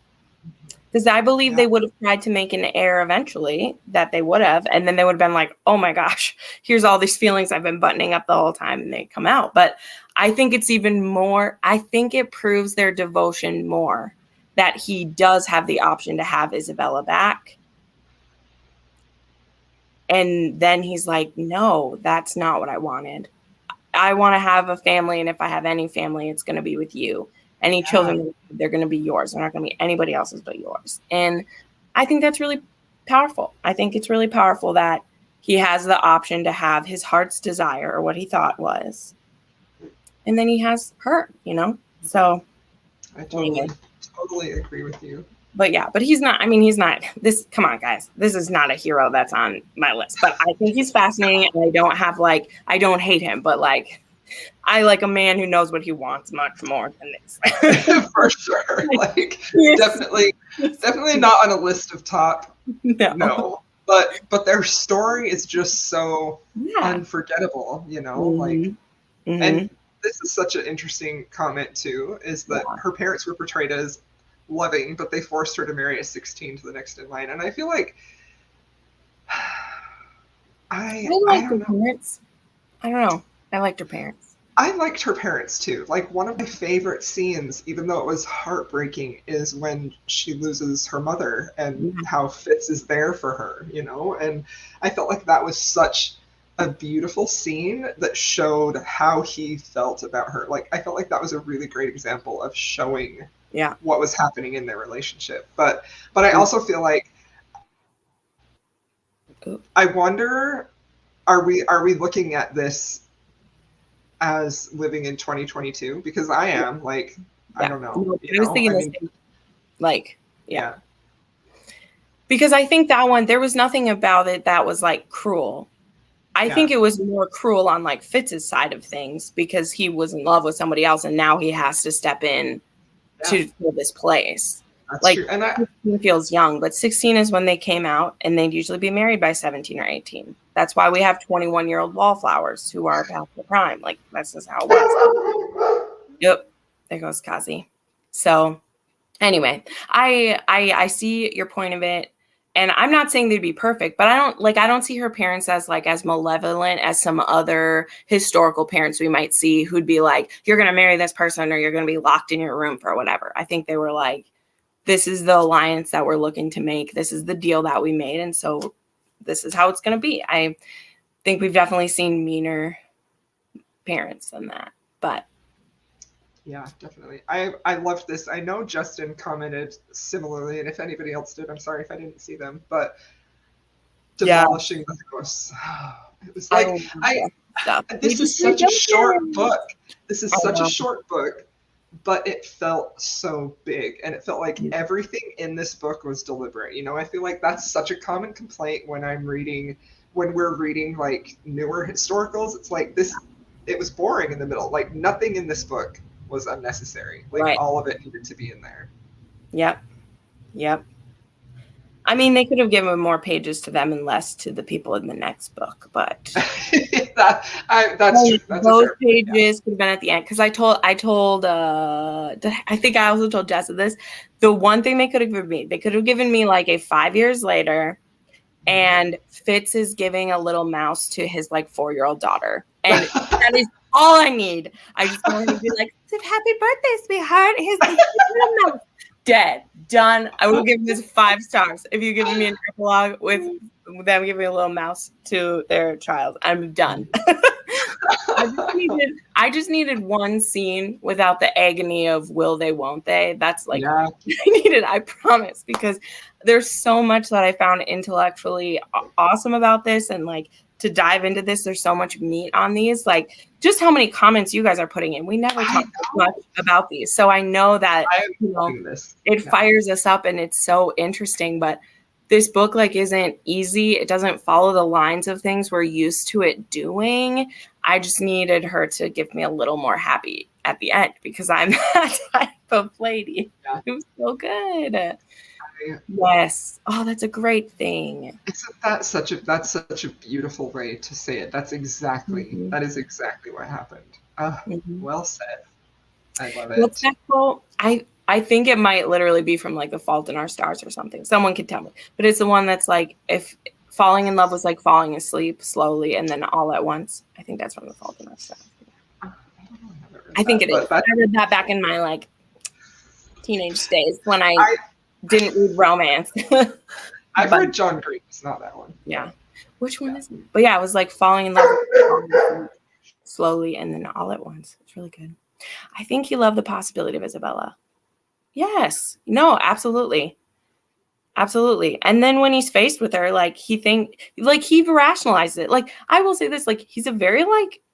Speaker 2: Because I believe they would have tried to make an heir eventually, that they would have. And then they would have been like, oh my gosh, here's all these feelings I've been buttoning up the whole time. And they come out. But I think it's even more, I think it proves their devotion more that he does have the option to have Isabella back. And then he's like, no, that's not what I wanted. I want to have a family. And if I have any family, it's going to be with you. Any children, they're going to be yours. They're not going to be anybody else's but yours. And I think that's really powerful. I think it's really powerful that he has the option to have his heart's desire or what he thought was. And then he has her, you know? So
Speaker 1: I totally agree with you.
Speaker 2: But yeah, but he's not this. Come on, guys. This is not a hero that's on my list, but I think he's fascinating. And I don't hate him, but like, I like a man who knows what he wants much more than this.
Speaker 1: For sure. Like definitely not on a list of top. No. But their story is just so unforgettable, you know, like, and this is such an interesting comment too, is that her parents were portrayed as loving, but they forced her to marry at 16 to the next in line. And I feel like I like her parents.
Speaker 2: I don't know. I liked her parents.
Speaker 1: I liked her parents too. Like one of my favorite scenes, even though it was heartbreaking, is when she loses her mother and how Fitz is there for her, you know? And I felt like that was such a beautiful scene that showed how he felt about her. Like I felt like that was a really great example of showing what was happening in their relationship. But I also feel like I wonder, are we looking at this as living in 2022? Because I am like, I don't know.
Speaker 2: I was thinking this thing, like, because I think that one, there was nothing about it that was like cruel. I think it was more cruel on like Fitz's side of things because he was in love with somebody else and now he has to step in to fill this place.
Speaker 1: That's
Speaker 2: like
Speaker 1: true. And
Speaker 2: 16 feels young, but 16 is when they came out, and they'd usually be married by 17 or 18. That's why we have 21-year-old wallflowers who are past the prime. Like, that's just how it was. Yep. There goes Kazi. So anyway, I see your point of it. And I'm not saying they'd be perfect, but I don't see her parents as like as malevolent as some other historical parents we might see who'd be like, you're going to marry this person or you're going to be locked in your room for whatever. I think they were like, this is the alliance that we're looking to make. This is the deal that we made. And so this is how it's going to be. I think we've definitely seen meaner parents than that, but.
Speaker 1: Yeah, definitely. I loved this. I know Justin commented similarly, and if anybody else did, I'm sorry if I didn't see them, but demolishing the house. It was like, this is such a short book. This is such a short book, but it felt so big, and it felt like everything in this book was deliberate. You know, I feel like that's such a common complaint when we're reading like newer historicals. It's like it was boring in the middle. Like nothing in this book was unnecessary. Like all of it needed to be in there.
Speaker 2: Yep. I mean, they could have given more pages to them and less to the people in the next book, but
Speaker 1: that's true.
Speaker 2: Those pages could have been at the end, because I think I also told Jessa this. The one thing they could have given me, they could have given me like a 5 years later, and Fitz is giving a little mouse to his like 4-year-old daughter, and that is all I need. I just want to be like, happy birthday, sweetheart. Here's the little mouse. Dead. Done. I will give this 5 stars. If you give me an epilogue with them giving a little mouse to their child, I'm done. I just needed one scene without the agony of will they, won't they. That's like I needed, I promise, because there's so much that I found intellectually awesome about this, and like to dive into this, there's so much meat on these. Like just how many comments you guys are putting in. We never talk much about these, so I know that it fires us up and it's so interesting. But this book like isn't easy. It doesn't follow the lines of things we're used to it doing. I just needed her to give me a little more happy at the end, because I'm that type of lady. Yeah. It was so good. Yes. Oh, that's a great thing.
Speaker 1: Isn't that such a beautiful way to say it? That is exactly what happened. Well said. I love it.
Speaker 2: What's that quote? I think it might literally be from like The Fault in Our Stars or something. Someone could tell me. But it's the one that's like, if falling in love was like falling asleep slowly and then all at once. I think that's from The Fault in Our Stars. I think it is. I read that back in my like teenage days when I didn't read romance.
Speaker 1: I've read John Green. It's not that one.
Speaker 2: Yeah. Which one is it? But yeah, it was like falling in love slowly and then all at once. It's really good. I think he loved the possibility of Isabella. Yes. No, absolutely. Absolutely. And then when he's faced with her, like he rationalizes it. Like I will say this, like he's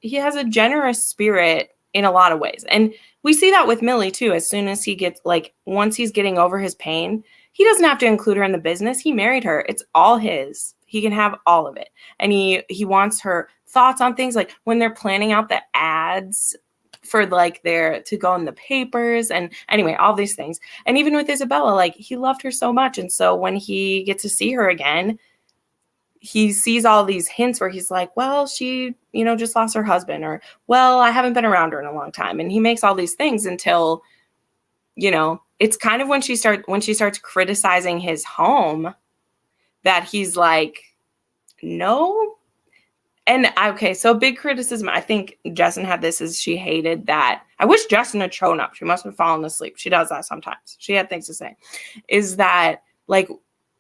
Speaker 2: he has a generous spirit in a lot of ways. And we see that with Millie too. As soon as he gets once he's getting over his pain, he doesn't have to include her in the business. He married her. It's all his. He can have all of it. And he wants her thoughts on things, like when they're planning out the ads for to go in the papers, and anyway, all these things. And even with Isabella, he loved her so much. And so when he gets to see her again, he sees all these hints where he's like, well, she, just lost her husband, or, well, I haven't been around her in a long time. And he makes all these things until, it's kind of when she starts criticizing his home that he's like, no. And okay, so big criticism, I think Justin had this, is she hated that. I wish Justin had shown up. She must have fallen asleep. She does that sometimes. She had things to say. Is that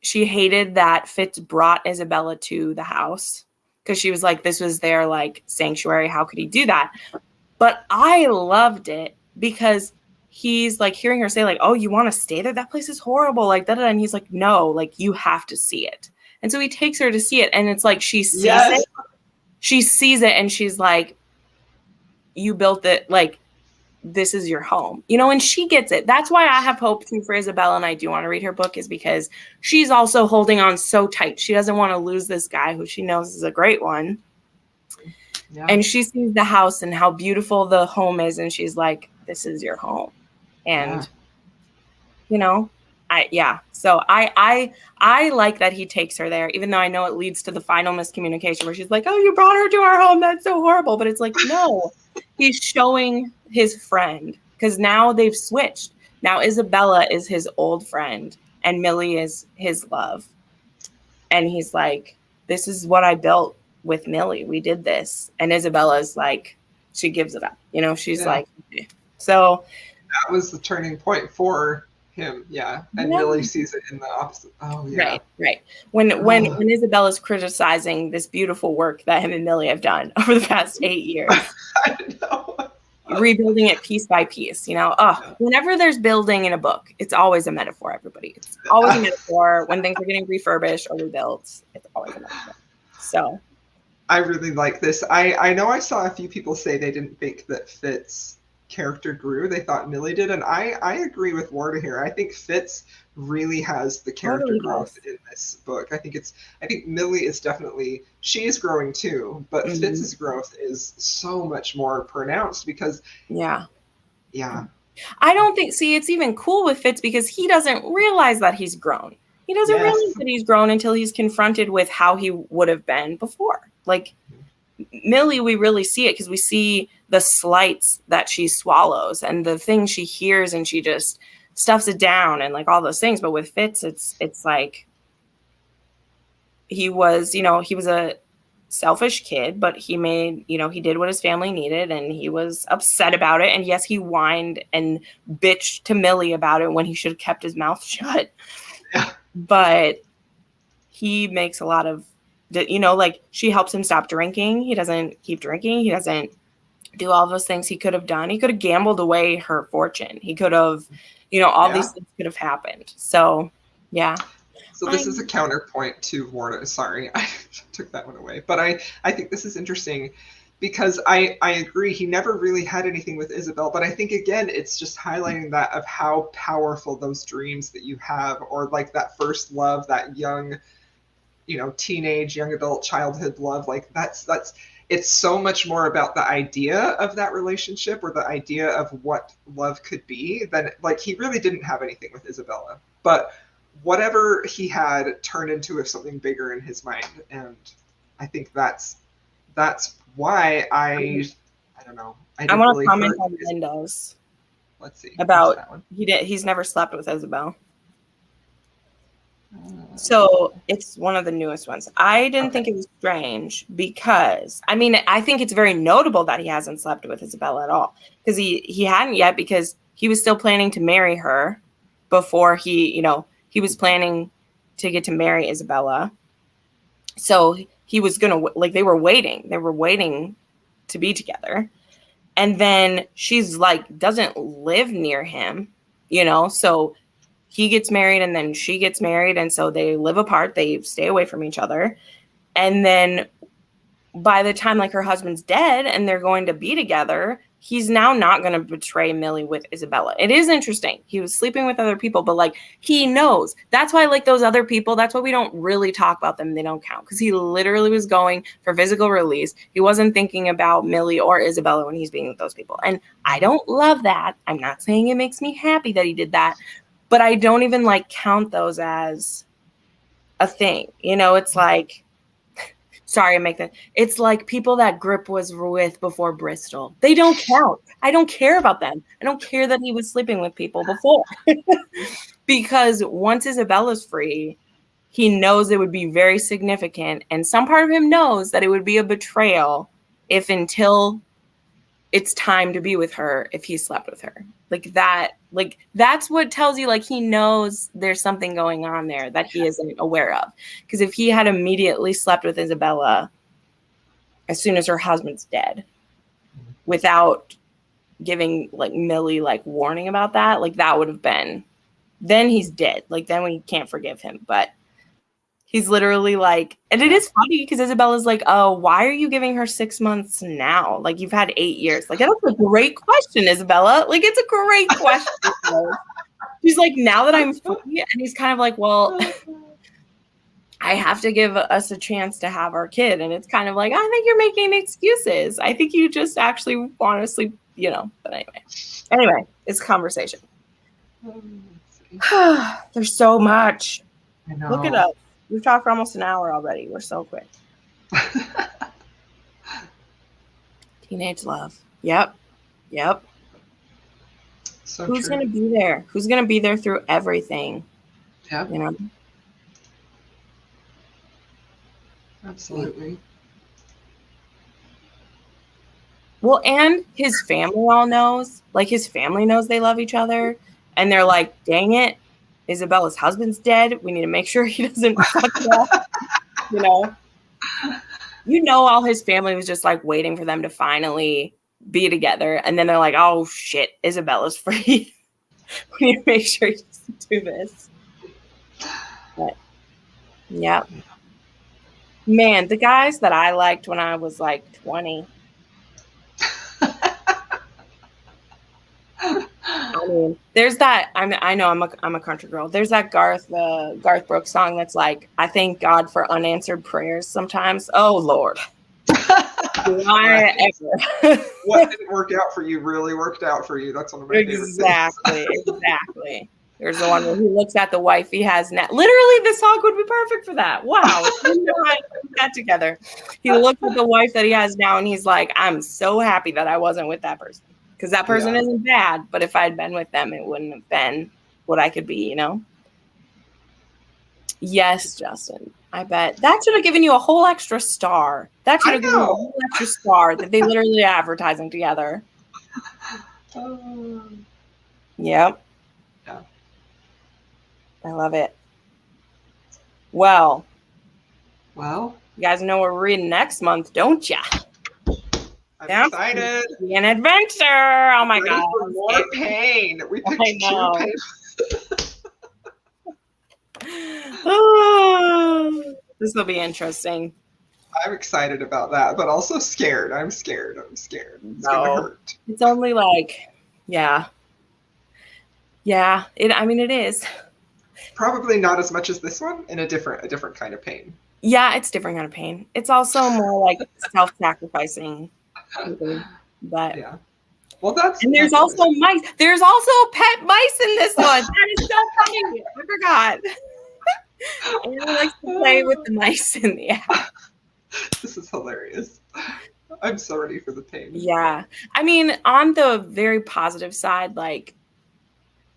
Speaker 2: she hated that Fitz brought Isabella to the house because she was like, this was their sanctuary. How could he do that? But I loved it because he's hearing her say oh, you want to stay there? That place is horrible. And he's like, no, you have to see it. And so he takes her to see it. And it's she sees it. She sees it and she's like, you built it, this is your home, and she gets it. That's why I have hope too for Isabella, and I do want to read her book, is because she's also holding on so tight. She doesn't want to lose this guy who she knows is a great one. Yeah. And she sees the house and how beautiful the home is, and she's like, this is your home. And you know, so I like that he takes her there, even though I know it leads to the final miscommunication where she's like, oh, you brought her to our home, that's so horrible. But it's like, no, he's showing his friend, because now they've switched. Now Isabella is his old friend and Millie is his love. And he's like, this is what I built with Millie. We did this. And Isabella's like, she gives it up. You know, she's like, okay. So
Speaker 1: that was the turning point for him. Yeah. And Millie sees it in the opposite. Oh, yeah.
Speaker 2: Right. When Isabella's criticizing this beautiful work that him and Millie have done over the past 8 years.
Speaker 1: I know.
Speaker 2: Rebuilding it piece by piece, you know. Whenever there's building in a book, it's always a metaphor, everybody. It's always a metaphor. When things are getting refurbished or rebuilt, it's always a metaphor. So
Speaker 1: I really like this. I know I saw a few people say they didn't think that Fitz' character grew. They thought Millie did, and I agree with Warda here. I think Fitz really has the character growth in this book. I think Millie is definitely, she is growing too, but Fitz's growth is so much more pronounced because
Speaker 2: I don't think, it's even cool with Fitz because he doesn't realize that he's grown. He doesn't realize that he's grown until he's confronted with how he would have been before. Like Millie, we really see it because we see the slights that she swallows and the things she hears and she just stuffs it down and like all those things. But with Fitz, it's like he was a selfish kid, but he did what his family needed and he was upset about it. And yes, he whined and bitched to Millie about it when he should have kept his mouth shut.
Speaker 1: Yeah.
Speaker 2: But he makes a lot of, like she helps him stop drinking. He doesn't keep drinking. He doesn't do all those things he could have done. He could have gambled away her fortune. He could have, these things could have happened. So, yeah.
Speaker 1: So this is a counterpoint to Warda. Sorry, I took that one away. But I think this is interesting because I agree. He never really had anything with Isabel. But I think, again, it's just highlighting that of how powerful those dreams that you have, or like that first love, that young, teenage, young adult, childhood love. Like it's so much more about the idea of that relationship or the idea of what love could be than, like, he really didn't have anything with Isabella. But whatever he had turned into something bigger in his mind. And I think that's why I don't know.
Speaker 2: I want to comment on Lindo's.
Speaker 1: Let's see.
Speaker 2: About he's never slept with Isabel. So it's one of the newest ones. I didn't think it was strange because, I think it's very notable that he hasn't slept with Isabella at all, because he hadn't yet, because he was still planning to marry her before he was planning to get to marry Isabella. So he was going to, they were waiting to be together. And then she's like, doesn't live near him, so he gets married and then she gets married. And so they live apart. They stay away from each other. And then by the time her husband's dead and they're going to be together, he's now not going to betray Millie with Isabella. It is interesting. He was sleeping with other people, but he knows. That's why those other people, that's why we don't really talk about them. They don't count, because he literally was going for physical release. He wasn't thinking about Millie or Isabella when he's being with those people. And I don't love that. I'm not saying it makes me happy that he did that, but I don't even count those as a thing. It's like, sorry, it's like people that Grip was with before Bristol. They don't count. I don't care about them. I don't care that he was sleeping with people before. Because once Isabella's free, he knows it would be very significant. And some part of him knows that it would be a betrayal if, until it's time to be with her, if he slept with her. That's what tells you, he knows there's something going on there that he isn't aware of. Because if he had immediately slept with Isabella as soon as her husband's dead, without giving Millie warning about that, that would have been, then he's dead. Then we can't forgive him. But he's literally and it is funny because Isabella's oh, why are you giving her 6 months now? You've had 8 years. That's a great question, Isabella. It's a great question. She's now that I'm free, and he's kind of well, I have to give us a chance to have our kid. And it's kind of I think you're making excuses. I think you just actually want to sleep, but anyway, it's conversation. There's so much.
Speaker 1: I know.
Speaker 2: Look at us. We've talked for almost an hour already. We're so quick. Teenage love. Yep.
Speaker 1: So
Speaker 2: Who's
Speaker 1: true.
Speaker 2: going to be there? Who's going to be there through everything?
Speaker 1: Yeah.
Speaker 2: You know?
Speaker 1: Absolutely.
Speaker 2: Well, and his family all knows. Like, his family knows they love each other. And they're like, dang it, Isabella's husband's dead. We need to make sure he doesn't fuck it up. You know, all his family was just like waiting for them to finally be together. And then they're like, oh, shit, Isabella's free. We need to make sure he doesn't do this. But, yeah. Man, the guys that I liked when I was like 20. I mean, there's that. I know I'm a country girl. There's that Garth Brooks song that's like, I thank God for unanswered prayers sometimes. Oh Lord. Why ever?
Speaker 1: What didn't work out for you really worked out for you. That's one of my favorite things.
Speaker 2: Exactly. There's the one where he looks at the wife he has now. Literally, this song would be perfect for that. Wow. You know how to put that together. He looks at the wife that he has now and he's like, I'm so happy that I wasn't with that person. Because that person isn't bad, but if I'd been with them, it wouldn't have been what I could be, you know? Yes, Justin. I bet. That should have given you a whole extra star. That should have given you a whole extra star that they literally are advertising together. Yep.
Speaker 1: Yeah.
Speaker 2: I love it. Well,
Speaker 1: you
Speaker 2: guys know what we're reading next month, don't ya?
Speaker 1: I'm excited.
Speaker 2: Be an adventure. Oh my God.
Speaker 1: For more pain. We picked two pain.
Speaker 2: This will be interesting.
Speaker 1: I'm excited about that, but also scared. I'm scared. It's gonna hurt.
Speaker 2: It's only like, yeah. It is.
Speaker 1: Probably not as much as this one, in a different kind of pain.
Speaker 2: Yeah, it's different kind of pain. It's also more like self-sacrificing. But
Speaker 1: yeah. Well, and
Speaker 2: there's also mice. There's also pet mice in this one. That is so funny. I forgot. Annie likes to play with the mice in the app.
Speaker 1: This is hilarious. I'm so ready for the pain.
Speaker 2: Yeah. I mean, on the very positive side, like,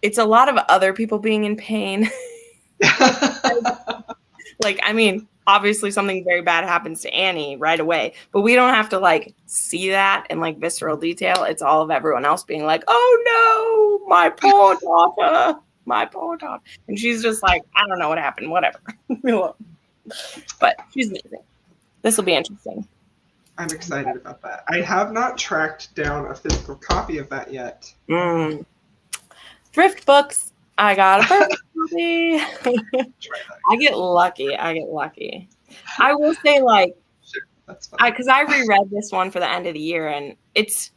Speaker 2: it's a lot of other people being in pain. Like, I mean, obviously something very bad happens to Annie right away, but we don't have to like see that in like visceral detail. It's all of everyone else being like, oh no, my poor daughter. And she's just like, I don't know what happened, whatever. But she's amazing. This will be interesting.
Speaker 1: I'm excited about that. I have not tracked down a physical copy of that yet.
Speaker 2: Thrift books. I got a perfect copy. I get lucky. I will say, like,
Speaker 1: sure, that's fine.
Speaker 2: Because I reread this one for the end of the year, and it's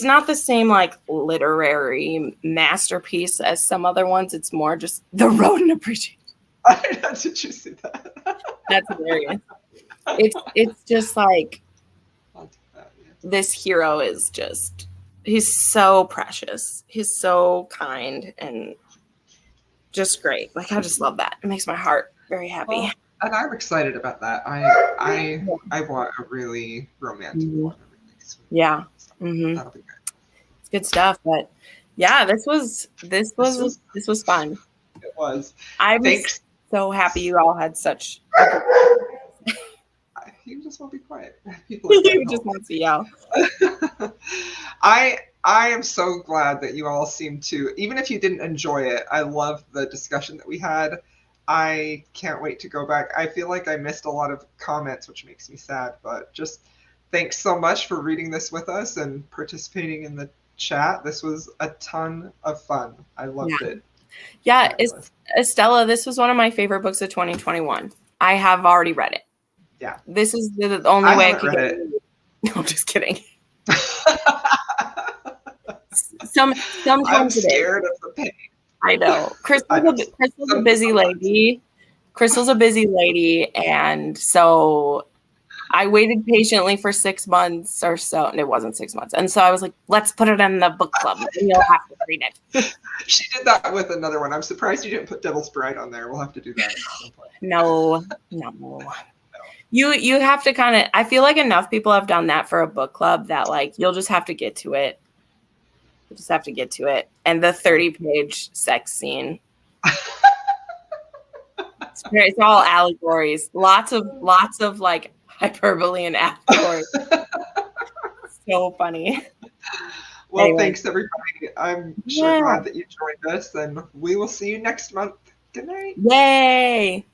Speaker 2: not the same like literary masterpiece as some other ones. It's more just the rodent appreciation.
Speaker 1: Did you see that?
Speaker 2: That's hilarious. It's just like this hero is just, he's so precious. He's so kind and just great. Like, I just love that. It makes my heart very happy.
Speaker 1: Well, and I'm excited about that. I want a really romantic one.
Speaker 2: Yeah. Mm-hmm.
Speaker 1: That'll be good.
Speaker 2: It's good stuff. But yeah, this was fun.
Speaker 1: It was.
Speaker 2: I'm so happy you all had such.
Speaker 1: You just want to be quiet.
Speaker 2: You just want to yell.
Speaker 1: I am so glad that you all seem to, even if you didn't enjoy it, I love the discussion that we had. I can't wait to go back. I feel like I missed a lot of comments, which makes me sad, but just thanks so much for reading this with us and participating in the chat. This was a ton of fun. I loved it.
Speaker 2: Yeah, Estella, this was one of my favorite books of 2021. I have already read it.
Speaker 1: Yeah.
Speaker 2: This is the only way I could get it. No, I'm just kidding. Sometimes
Speaker 1: I'm scared of the pain.
Speaker 2: I know. Crystal's a busy lady. And so I waited patiently for 6 months or so, and it wasn't 6 months. And so I was like, let's put it in the book club. And you'll have to read it.
Speaker 1: She did that with another one. I'm surprised you didn't put Devil's Bride on there. We'll have to do that at some point.
Speaker 2: No. You have to kind of, I feel like enough people have done that for a book club that like you'll just have to get to it. You just have to get to it. And the 30-page sex scene. It's all allegories. Lots of like hyperbole and allegories. So funny.
Speaker 1: Well, anyway. Thanks everybody. I'm sure glad that you joined us, and we will see you next month. Good night.
Speaker 2: Yay!